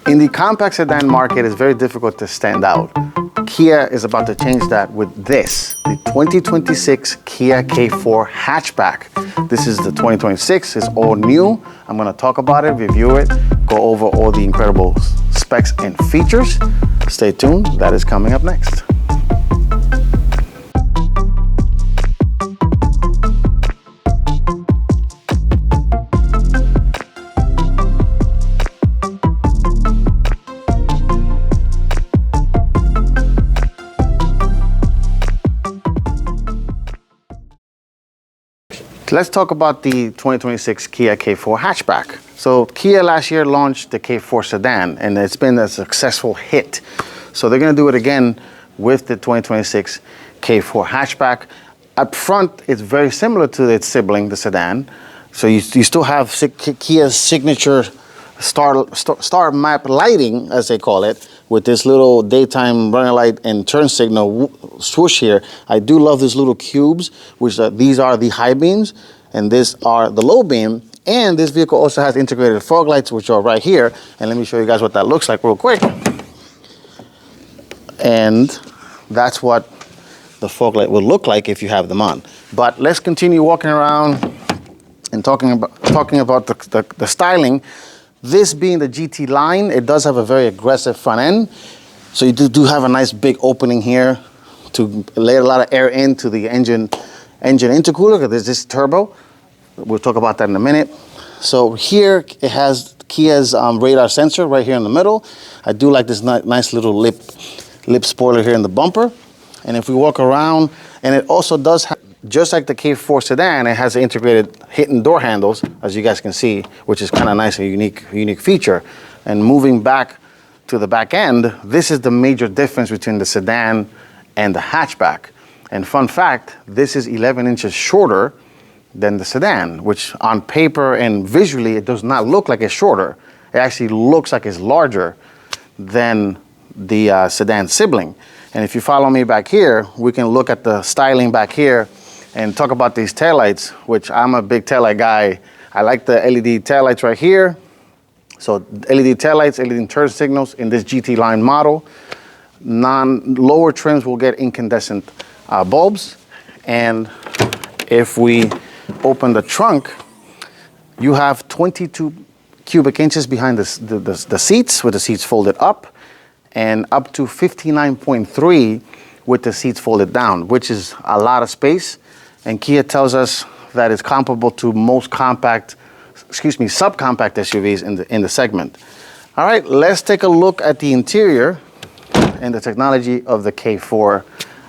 In the compact sedan market, it's very difficult to stand out. Kia is about to change that with this, the 2026 Kia K4 Hatchback. This is the 2026, it's all new. I'm gonna talk about it, review it, go over all the incredible specs and features. Stay tuned, that is coming up next. Let's talk about the 2026 Kia K4 Hatchback. So Kia last year launched the K4 sedan and it's been a successful hit. So they're gonna do it again with the 2026 K4 Hatchback. Up front, it's very similar to its sibling, the sedan. So you still have Kia's signature star map lighting, as they call it, with this little daytime running light and turn signal swoosh here. I do love these little cubes, which these are the high beams, and these are the low beam. And this vehicle also has integrated fog lights, which are right here. And let me show you guys what that looks like real quick. And that's what the fog light will look like if you have them on. But let's continue walking around and talking about the styling. This being the GT line, it does have a very aggressive front end. So you do have a nice big opening here to let a lot of air into the engine intercooler, because there's this turbo. We'll talk about that in a minute. So here it has Kia's radar sensor right here in the middle. I do like this nice little lip spoiler here in the bumper. And if we walk around, and it also does have, just like the K4 sedan, it has integrated hidden door handles, as you guys can see, which is kind of nice, a unique feature. And moving back to the back end, this is the major difference between the sedan and the hatchback. And fun fact, this is 11 inches shorter than the sedan, which on paper and visually, it does not look like it's shorter. It actually looks like it's larger than the sedan sibling. And if you follow me back here, we can look at the styling back here and talk about these taillights, which I'm a big taillight guy. I like the LED taillights right here. So LED taillights, LED turn signals in this GT line model. Lower trims will get incandescent bulbs. And if we open the trunk, you have 22 cubic inches behind the seats, with the seats folded up, and up to 59.3 with the seats folded down, which is a lot of space. And Kia tells us that it's comparable to most subcompact SUVs in the segment. All right, let's take a look at the interior and the technology of the K4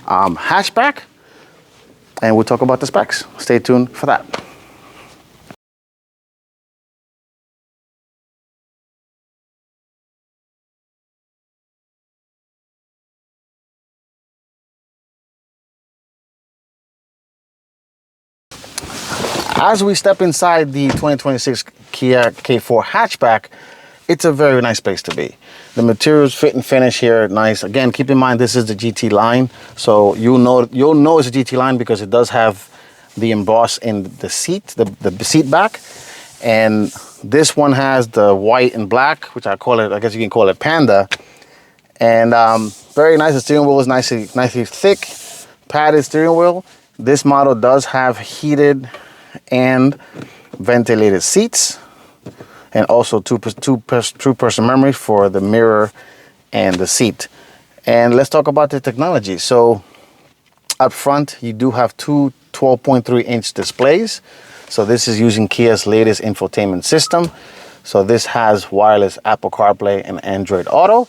hatchback, and we'll talk about the specs. Stay tuned for that. As we step inside the 2026 Kia K4 Hatchback, it's a very nice place to be. The materials, fit and finish here, nice. Again, keep in mind this is the GT line, so you'll know it's a GT line because it does have the emboss in the seat, the seat back. And this one has the white and black, which I guess you can call it Panda. And very nice. The steering wheel is nicely thick, padded steering wheel. This model does have heated and ventilated seats, and also two-person memory for the mirror and the seat. And let's talk about the technology. So up front, you do have two 12.3-inch displays. So this is using Kia's latest infotainment system. So this has wireless Apple CarPlay and Android Auto,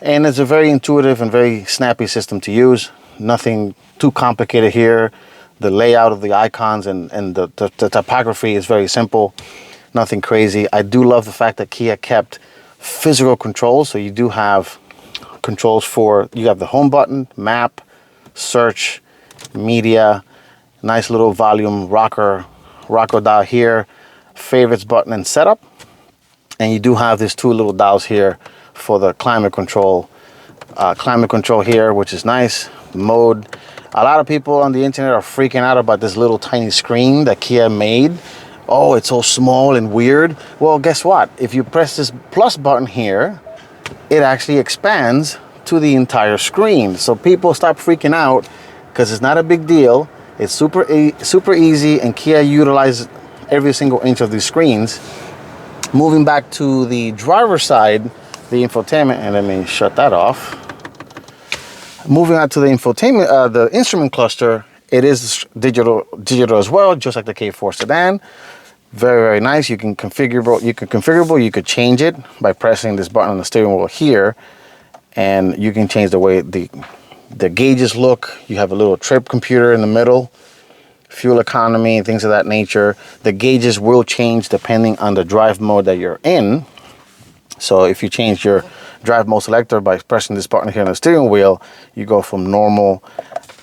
and it's a very intuitive and very snappy system to use. Nothing too complicated here. The layout of the icons and the typography is very simple, nothing crazy. I do love the fact that Kia kept physical controls. So you do have controls you have the home button, map, search, media, nice little volume rocker dial here, favorites button and setup. And you do have these two little dials here for the climate control here, which is nice. Mode. A lot of people on the internet are freaking out about this little tiny screen that Kia made. Oh, it's so small and weird. Well, guess what? If you press this plus button here, it actually expands to the entire screen. So people stop freaking out because it's not a big deal. It's super easy, and Kia utilizes every single inch of these screens. Moving back to the driver's side, the infotainment, and let me shut that off. Moving on to the infotainment, the instrument cluster, it is digital as well, just like the K4 sedan. Very nice. You can configurable. You could change it by pressing this button on the steering wheel here, and you can change the way the gauges look. You have a little trip computer in the middle, fuel economy, things of that nature. The gauges will change depending on the drive mode that you're in. So if you change your drive mode selector by pressing this button here on the steering wheel, you go from normal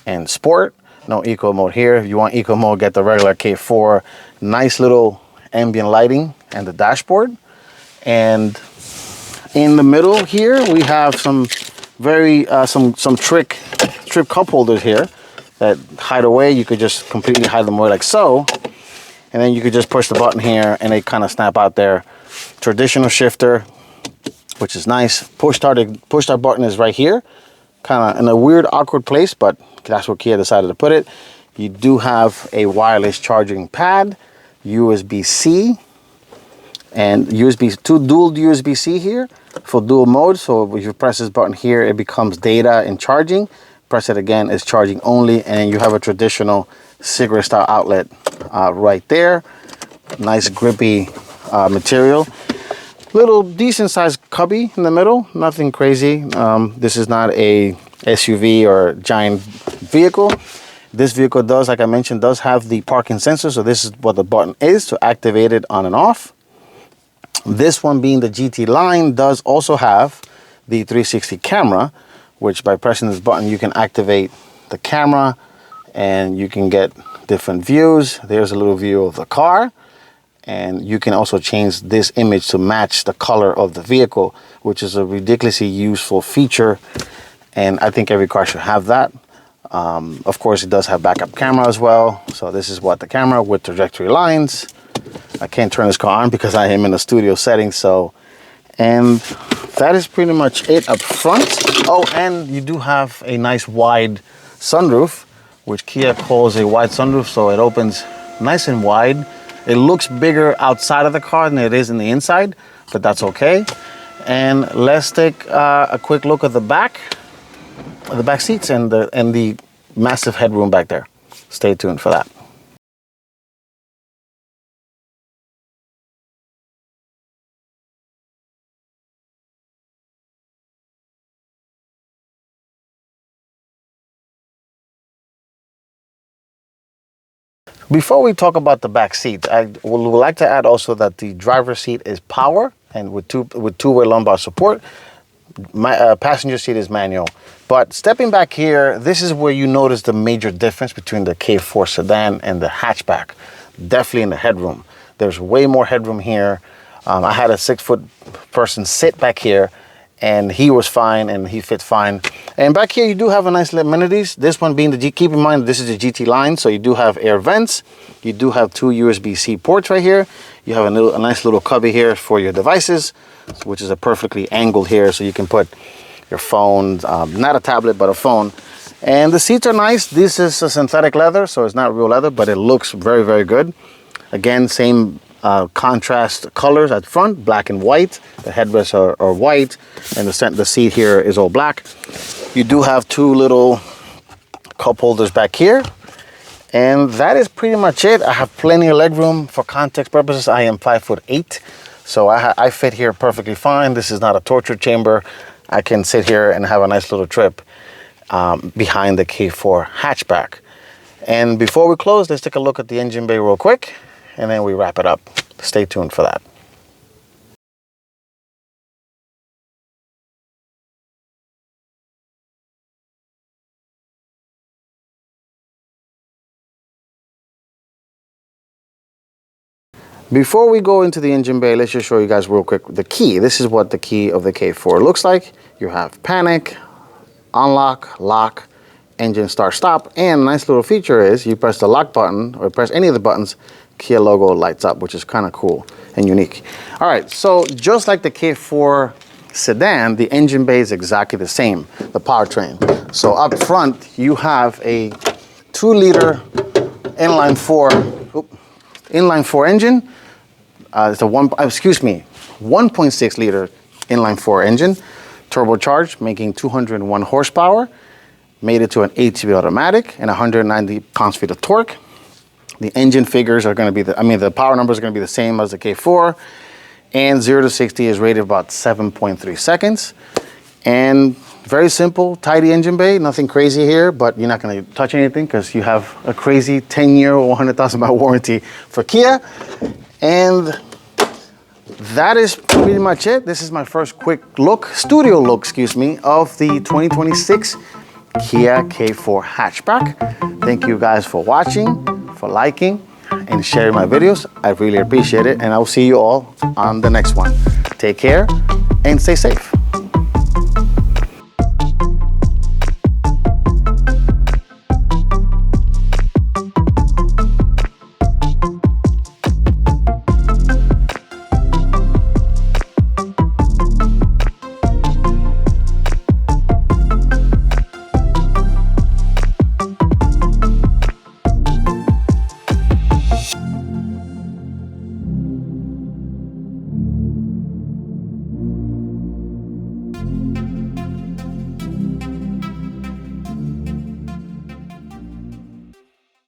and sport. No eco mode here. If you want eco mode, get the regular K4. Nice little ambient lighting and the dashboard. And in the middle here, we have some some trip cup holders here that hide away. You could just completely hide them away like so. And then you could just push the button here and they kind of snap out there. Traditional shifter, which is nice. Push start button is right here. Kind of in a weird, awkward place, but that's where Kia decided to put it. You do have a wireless charging pad, USB-C, and two dual USB-C here for dual mode. So if you press this button here, it becomes data and charging. Press it again, it's charging only, and you have a traditional cigarette style outlet right there. Nice grippy material. Little decent sized cubby in the middle, nothing crazy. This is not a SUV or giant vehicle. This vehicle does, like I mentioned, does have the parking sensor. So this is what the button is to activate it on and off. This one, being the GT line, does also have the 360 camera, which by pressing this button, you can activate the camera and you can get different views. There's a little view of the car. And you can also change this image to match the color of the vehicle, which is a ridiculously useful feature. And I think every car should have that. Of course, it does have backup camera as well. So this is what the camera with trajectory lines. I can't turn this car on because I am in the studio setting. And that is pretty much it up front. Oh, and you do have a nice wide sunroof, which Kia calls a wide sunroof. So it opens nice and wide. It looks bigger outside of the car than it is in the inside, but that's okay. And let's take a quick look at the back seats and the massive headroom back there. Stay tuned for that. Before we talk about the back seats, I would like to add also that the driver's seat is power and with two-way lumbar support. My passenger seat is manual. But stepping back here, this is where you notice the major difference between the K4 sedan and the hatchback. Definitely in the headroom. There's way more headroom here. I had a 6-foot person sit back here, and he was fine and he fit fine. And back here you do have a nice little amenities. This one being keep in mind this is the GT line, so you do have air vents. You do have 2 USB-C ports right here. You have a nice little cubby here for your devices, which is a perfectly angled here, so you can put your phone, not a tablet but a phone. And the seats are nice. This is a synthetic leather, so it's not real leather, but it looks very good. Again, same contrast colors at front, black and white. The headrests are white, and the seat here is all black. You do have 2 little cup holders back here, and that is pretty much it. I have plenty of leg room. For context purposes, I am 5'8", so I fit here perfectly fine. This is not a torture chamber. I can sit here and have a nice little trip behind the K4 hatchback. And before we close, let's take a look at the engine bay real quick, and then we wrap it up. Stay tuned for that. Before we go into the engine bay, let's just show you guys real quick the key. This is what the key of the K4 looks like. You have panic, unlock, lock, engine start stop, and a nice little feature is you press the lock button or press any of the buttons, Kia logo lights up, which is kind of cool and unique. All right, so just like the K4 sedan, the engine bay is exactly the same, the powertrain. So up front, you have a 2-liter inline four engine. It's a 1.6 liter inline 4 engine, turbocharged, making 201 horsepower. Made it to an 8-speed automatic and 190 pounds-feet of torque. The engine figures are going to be the power numbers are going to be the same as the K4, and 0 to 60 is rated about 7.3 seconds. And very simple, tidy engine bay, nothing crazy here, but you're not going to touch anything because you have a crazy 10-year or 100,000 mile warranty for Kia. And that is pretty much it. This is my first quick studio look, of the 2026 Kia K4 Hatchback. Thank you guys for watching, for liking, and sharing my videos. I really appreciate it, and I'll see you all on the next one. Take care and stay safe.